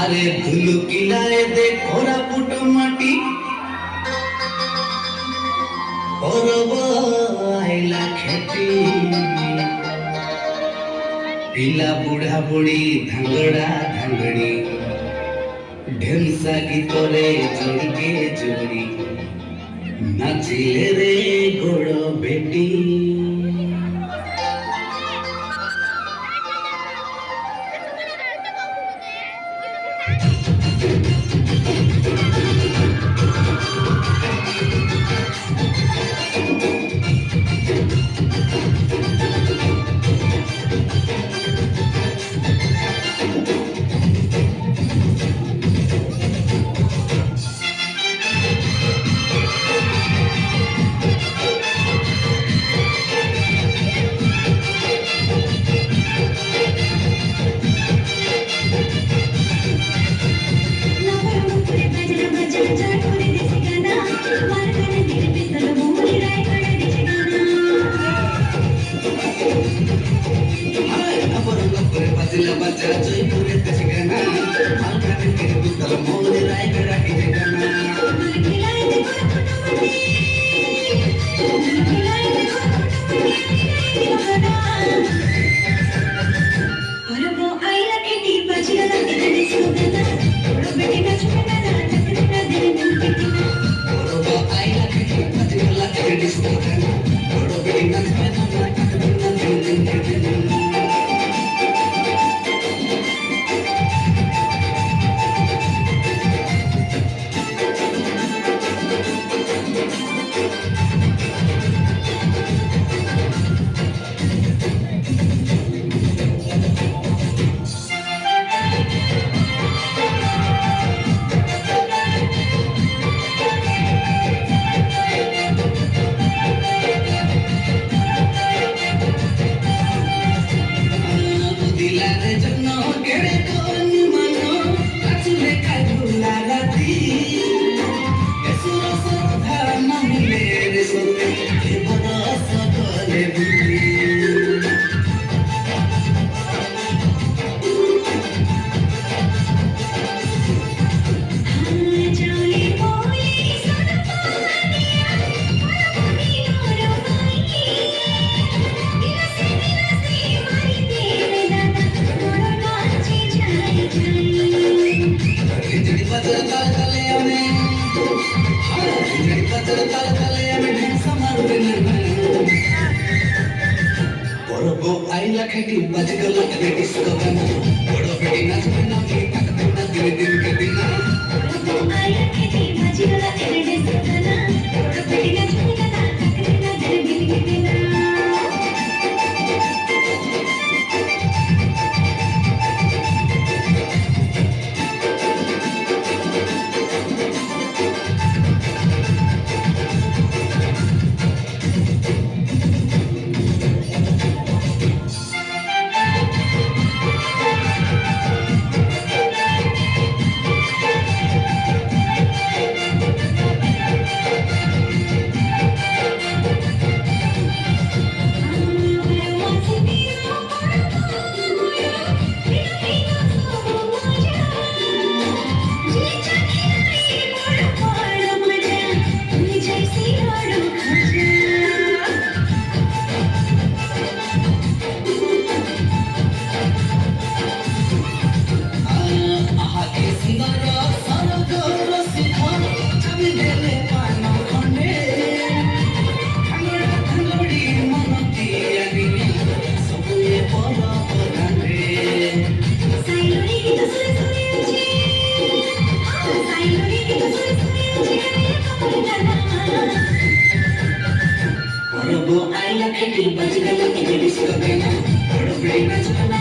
আরে ধুলু কিলায় দে কোরাপুট মাটি আইলা খেতি পিলা বুড়া বুড়ি ধাঙ্গড়া ধাঙ্গড়ি ঢেমসা গীতরে জড়িকে জড়ি নাচিলে রে গোড় বেটি बो आईला खेटी बज गला रे डिस्को गाना बड़ो बेटी नाच ना भी तक ना दिन दिन के दिन आया खेती मजीरा एरडे सतना पेटिना चुकना तकना जर बिलिगिना आहा के सिंगारा सारा गोर सिखा जब देले पाना खंडे खंगड़ी मनती अनी सब ये परा परांडे साइलोनी की तो सुने जी साइलोनी की तो सुने जी कमल गाना बो आईला खेटी बज गला रे डिस्को गाना बड़ो बेटी नाच